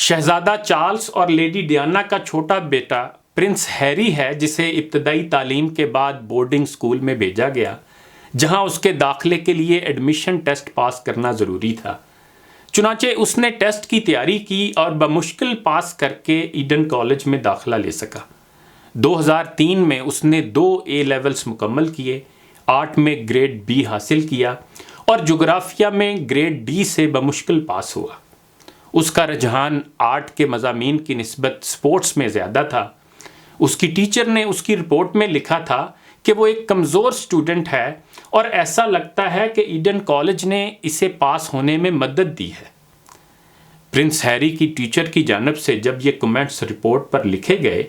شہزادہ چارلز اور lady Diana کا چھوٹا بیٹا پرنس ہیری ہے، جسے ابتدائی تعلیم کے بعد بورڈنگ سکول میں بھیجا گیا، جہاں اس کے داخلے کے لیے ایڈمیشن ٹیسٹ پاس کرنا ضروری تھا۔ چنانچہ اس نے ٹیسٹ کی تیاری کی اور بمشکل پاس کر کے ایڈن کالج میں داخلہ لے سکا۔ 2003 میں اس نے 2 اے لیولز مکمل کیے، آرٹ میں گریڈ بی حاصل کیا اور جغرافیہ میں گریڈ ڈی سے بمشکل پاس ہوا۔ اس کا رجحان آرٹ کے مضامین کی نسبت سپورٹس میں زیادہ تھا۔ اس کی ٹیچر نے اس کی رپورٹ میں لکھا تھا کہ وہ ایک کمزور سٹوڈنٹ ہے اور ایسا لگتا ہے کہ ایڈن کالج نے اسے پاس ہونے میں مدد دی ہے۔ پرنس ہیری کی ٹیچر کی جانب سے جب یہ کمنٹس رپورٹ پر لکھے گئے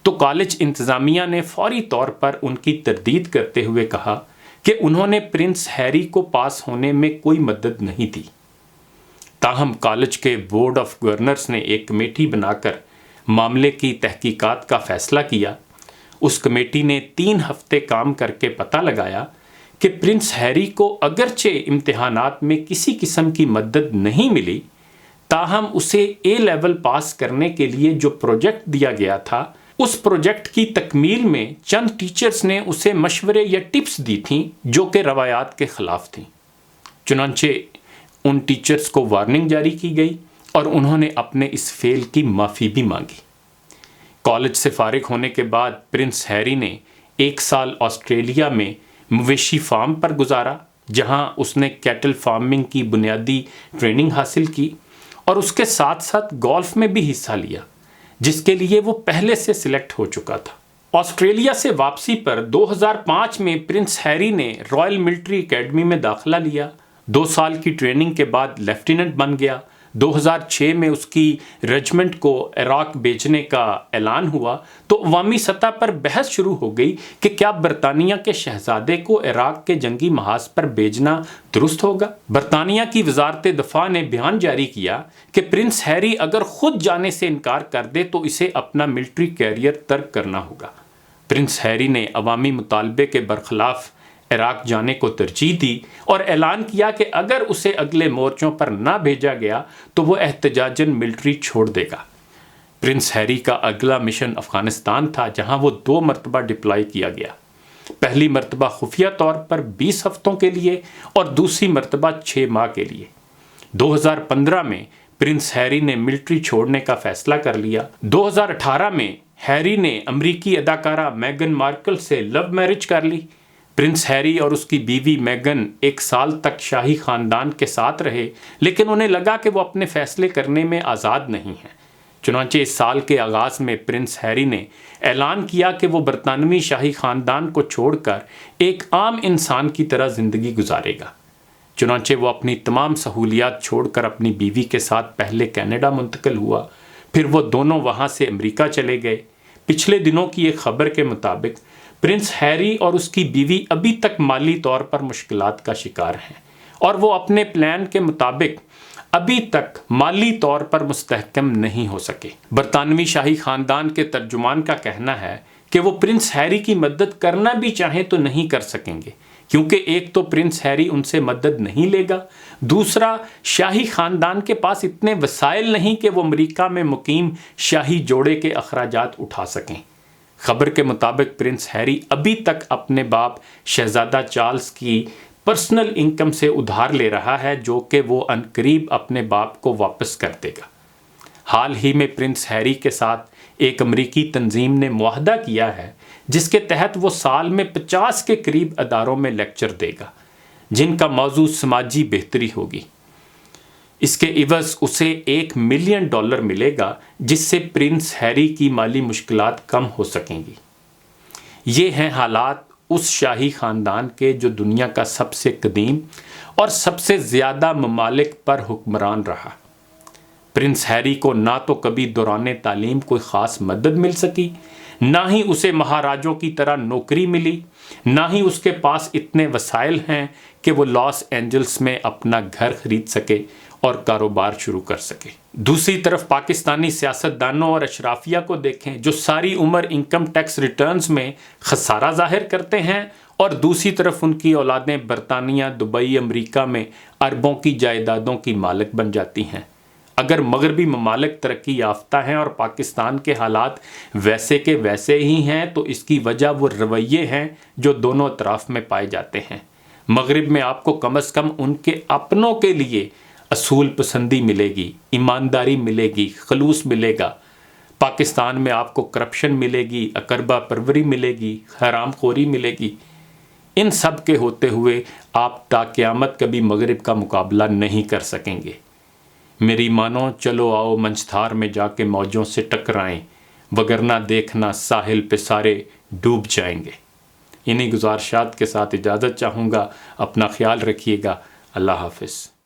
تو کالج انتظامیہ نے فوری طور پر ان کی تردید کرتے ہوئے کہا کہ انہوں نے پرنس ہیری کو پاس ہونے میں کوئی مدد نہیں دی۔ تاہم کالج کے بورڈ آف گورنرز نے ایک کمیٹی بنا کر معاملے کی تحقیقات کا فیصلہ کیا۔ اس کمیٹی نے 3 ہفتے کام کر کے پتہ لگایا کہ پرنس ہیری کو اگرچہ امتحانات میں کسی قسم کی مدد نہیں ملی، تاہم اسے اے لیول پاس کرنے کے لیے جو پروجیکٹ دیا گیا تھا، اس پروجیکٹ کی تکمیل میں چند ٹیچرز نے اسے مشورے یا ٹپس دی تھیں جو کہ روایات کے خلاف تھیں۔ چنانچہ ان ٹیچرز کو وارننگ جاری کی گئی اور انہوں نے اپنے اس فیل کی معافی بھی مانگی۔ کالج سے فارغ ہونے کے بعد پرنس ہیری نے 1 سال آسٹریلیا میں مویشی فارم پر گزارا، جہاں اس نے کیٹل فارمنگ کی بنیادی ٹریننگ حاصل کی اور اس کے ساتھ ساتھ گولف میں بھی حصہ لیا، جس کے لیے وہ پہلے سے سلیکٹ ہو چکا تھا۔ آسٹریلیا سے واپسی پر 2005 میں پرنس ہیری نے رائل ملٹری اکیڈمی میں داخلہ لیا۔ 2 سال کی ٹریننگ کے بعد لیفٹیننٹ بن گیا۔ 2006 میں اس کی رجمنٹ کو عراق بھیجنے کا اعلان ہوا تو عوامی سطح پر بحث شروع ہو گئی کہ کیا برطانیہ کے شہزادے کو عراق کے جنگی محاذ پر بھیجنا درست ہوگا۔ برطانیہ کی وزارت دفاع نے بیان جاری کیا کہ پرنس ہیری اگر خود جانے سے انکار کر دے تو اسے اپنا ملٹری کیریئر ترک کرنا ہوگا۔ پرنس ہیری نے عوامی مطالبے کے برخلاف عراق جانے کو ترجیح دی اور اعلان کیا کہ اگر اسے اگلے مورچوں پر نہ بھیجا گیا تو وہ احتجاجاً ملٹری چھوڑ دے گا۔ پرنس ہیری کا اگلا مشن افغانستان تھا، جہاں وہ 2 مرتبہ ڈپلائی کیا گیا۔ پہلی مرتبہ خفیہ طور پر 20 ہفتوں کے لیے اور دوسری مرتبہ 6 ماہ کے لیے۔ 2015 میں پرنس ہیری نے ملٹری چھوڑنے کا فیصلہ کر لیا۔ 2018 میں ہیری نے امریکی اداکارہ میگن مارکل سے لو میرج کر لی۔ پرنس ہیری اور اس کی بیوی میگن 1 سال تک شاہی خاندان کے ساتھ رہے، لیکن انہیں لگا کہ وہ اپنے فیصلے کرنے میں آزاد نہیں ہیں۔ چنانچہ اس سال کے آغاز میں پرنس ہیری نے اعلان کیا کہ وہ برطانوی شاہی خاندان کو چھوڑ کر ایک عام انسان کی طرح زندگی گزارے گا۔ چنانچہ وہ اپنی تمام سہولیات چھوڑ کر اپنی بیوی کے ساتھ پہلے کینیڈا منتقل ہوا، پھر وہ دونوں وہاں سے امریکہ چلے گئے۔ پچھلے دنوں کی ایک خبر کے مطابق پرنس ہیری اور اس کی بیوی ابھی تک مالی طور پر مشکلات کا شکار ہیں اور وہ اپنے پلان کے مطابق ابھی تک مالی طور پر مستحکم نہیں ہو سکے۔ برطانوی شاہی خاندان کے ترجمان کا کہنا ہے کہ وہ پرنس ہیری کی مدد کرنا بھی چاہیں تو نہیں کر سکیں گے، کیونکہ ایک تو پرنس ہیری ان سے مدد نہیں لے گا، دوسرا شاہی خاندان کے پاس اتنے وسائل نہیں کہ وہ امریکہ میں مقیم شاہی جوڑے کے اخراجات اٹھا سکیں۔ خبر کے مطابق پرنس ہیری ابھی تک اپنے باپ شہزادہ چارلز کی پرسنل انکم سے ادھار لے رہا ہے، جو کہ وہ عنقریب اپنے باپ کو واپس کر دے گا۔ حال ہی میں پرنس ہیری کے ساتھ ایک امریکی تنظیم نے معاہدہ کیا ہے جس کے تحت وہ سال میں 50 کے قریب اداروں میں لیکچر دے گا، جن کا موضوع سماجی بہتری ہوگی۔ اس کے عوض اسے $1 ملین ملے گا، جس سے پرنس ہیری کی مالی مشکلات کم ہو سکیں گی۔ یہ ہیں حالات اس شاہی خاندان کے جو دنیا کا سب سے قدیم اور سب سے زیادہ ممالک پر حکمران رہا۔ پرنس ہیری کو نہ تو کبھی دوران تعلیم کوئی خاص مدد مل سکی، نہ ہی اسے مہاراجوں کی طرح نوکری ملی، نہ ہی اس کے پاس اتنے وسائل ہیں کہ وہ لاس اینجلس میں اپنا گھر خرید سکے اور کاروبار شروع کر سکے۔ دوسری طرف پاکستانی سیاستدانوں اور اشرافیہ کو دیکھیں جو ساری عمر انکم ٹیکس ریٹرنز میں خسارہ ظاہر کرتے ہیں، اور دوسری طرف ان کی اولادیں برطانیہ، دبئی، امریکہ میں اربوں کی جائیدادوں کی مالک بن جاتی ہیں۔ اگر مغربی ممالک ترقی یافتہ ہیں اور پاکستان کے حالات ویسے کے ویسے ہی ہیں تو اس کی وجہ وہ رویے ہیں جو دونوں اطراف میں پائے جاتے ہیں۔ مغرب میں آپ کو کم از کم ان کے اپنوں کے لیے اصول پسندی ملے گی، ایمانداری ملے گی، خلوص ملے گا۔ پاکستان میں آپ کو کرپشن ملے گی، اقربا پروری ملے گی، حرام خوری ملے گی۔ ان سب کے ہوتے ہوئے آپ تا قیامت کبھی مغرب کا مقابلہ نہیں کر سکیں گے۔ میری مانو چلو آؤ منجھتار میں جا کے موجوں سے ٹکرائیں، وگرنہ دیکھنا ساحل پہ سارے ڈوب جائیں گے۔ انہی گزارشات کے ساتھ اجازت چاہوں گا۔ اپنا خیال رکھیے گا۔ اللہ حافظ۔